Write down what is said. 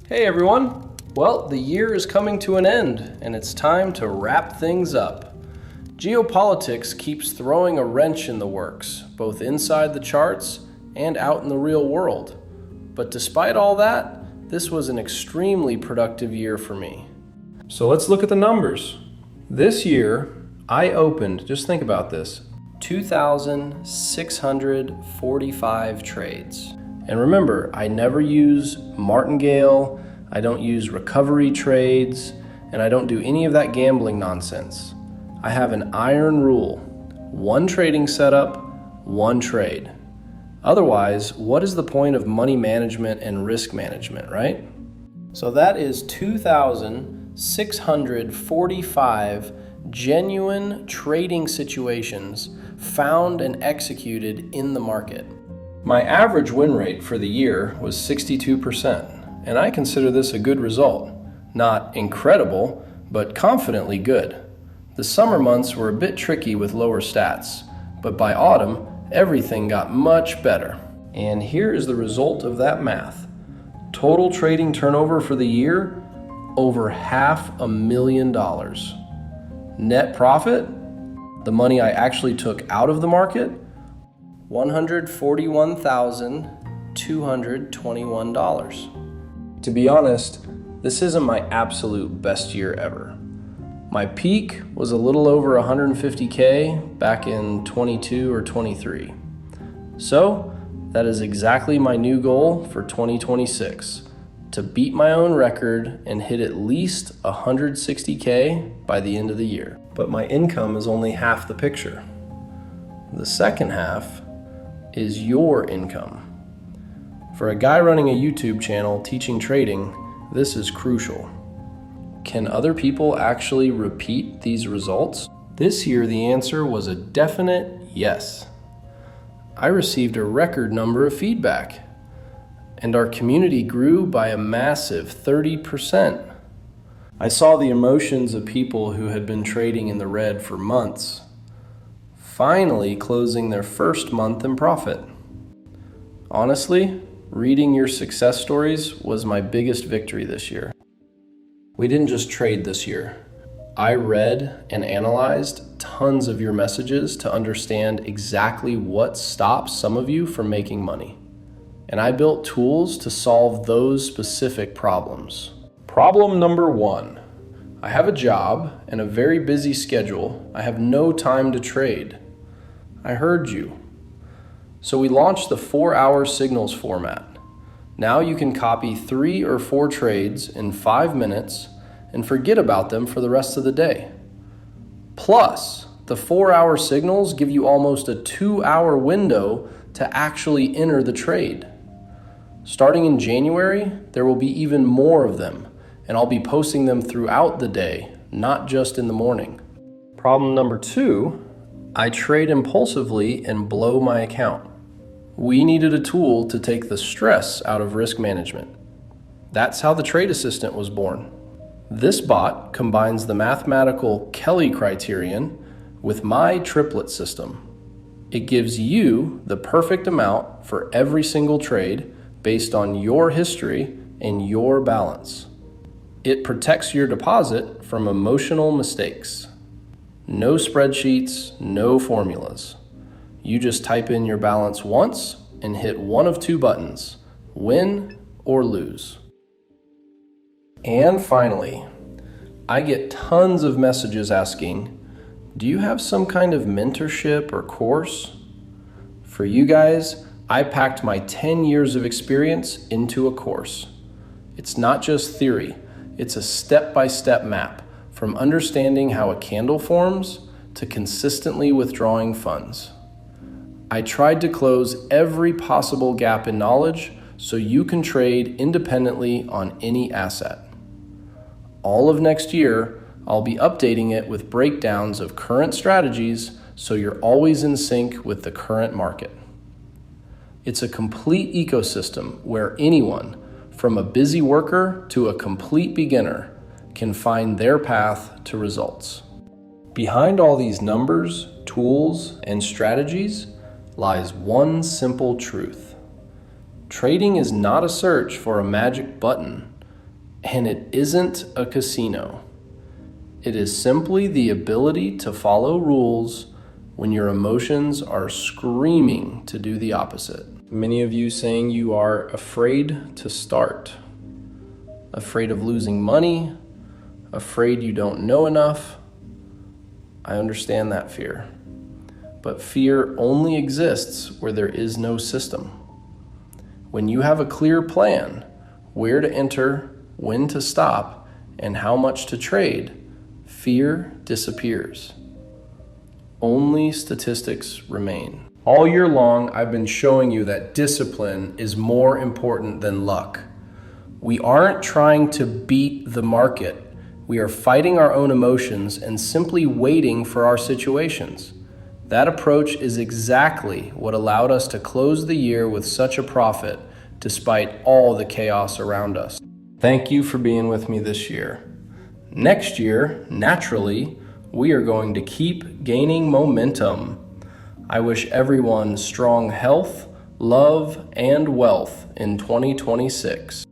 Hey everyone! Well, the year is coming to an end, and it's time to wrap things up. Geopolitics keeps throwing a wrench in the works, both inside the charts and out in the real world. But despite all that, this was an extremely productive year for me. So let's look at the numbers. This year, I opened, just think about this, 2,645 trades. And remember, I never use martingale, I don't use recovery trades, and I don't do any of that gambling nonsense. I have an iron rule: one trading setup, one trade. Otherwise, what is the point of money management and risk management, right? So that is 2,645 genuine trading situations found and executed in the market. My average win rate for the year was 62%, and I consider this a good result. Not incredible, but confidently good. The summer months were a bit tricky with lower stats, but by autumn, everything got much better. And here is the result of that math. Total trading turnover for the year, over $500,000. Net profit, the money I actually took out of the market, $141,221. To be honest, this isn't my absolute best year ever. My peak was a little over 150K back in 22 or 23. So that is exactly my new goal for 2026, to beat my own record and hit at least 160K by the end of the year. But my income is only half the picture. The second half is your income. For a guy running a YouTube channel teaching trading, this is crucial. Can other people actually repeat these results? This year, the answer was a definite yes. I received a record number of feedback, and our community grew by a massive 30%. I saw the emotions of people who had been trading in the red for months, finally closing their first month in profit. Honestly, reading your success stories was my biggest victory this year. We didn't just trade this year. I read and analyzed tons of your messages to understand exactly what stops some of you from making money. And I built tools to solve those specific problems. Problem number 1. I have a job and a very busy schedule. I have no time to trade. I heard you. So we launched the 4-hour signals format. Now you can copy 3 or 4 trades in 5 minutes and forget about them for the rest of the day. Plus, the 4-hour signals give you almost a 2-hour window to actually enter the trade. Starting in January, there will be even more of them, and I'll be posting them throughout the day, not just in the morning. Problem number 2, I trade impulsively and blow my account. We needed a tool to take the stress out of risk management. That's how the Trade Assistant was born. This bot combines the mathematical Kelly criterion with my triplet system. It gives you the perfect amount for every single trade based on your history and your balance. It protects your deposit from emotional mistakes. No spreadsheets, no formulas. You just type in your balance once and hit one of 2 buttons, win or lose. And finally, I get tons of messages asking, do you have some kind of mentorship or course? For you guys, I packed my 10 years of experience into a course. It's not just theory, it's a step-by-step map from understanding how a candle forms to consistently withdrawing funds. I tried to close every possible gap in knowledge so you can trade independently on any asset. All of next year, I'll be updating it with breakdowns of current strategies so you're always in sync with the current market. It's a complete ecosystem where anyone, from a busy worker to a complete beginner, can find their path to results. Behind all these numbers, tools, and strategies lies one simple truth. Trading is not a search for a magic button. And it isn't a casino. It is simply the ability to follow rules when your emotions are screaming to do the opposite. Many of you saying you are afraid to start, afraid of losing money, afraid you don't know enough. I understand that fear. But fear only exists where there is no system. When you have a clear plan, where to enter, when to stop, and how much to trade, fear disappears. Only statistics remain. All year long, I've been showing you that discipline is more important than luck. We aren't trying to beat the market. We are fighting our own emotions and simply waiting for our situations. That approach is exactly what allowed us to close the year with such a profit despite all the chaos around us. Thank you for being with me this year. Next year, naturally, we are going to keep gaining momentum. I wish everyone strong health, love, and wealth in 2026.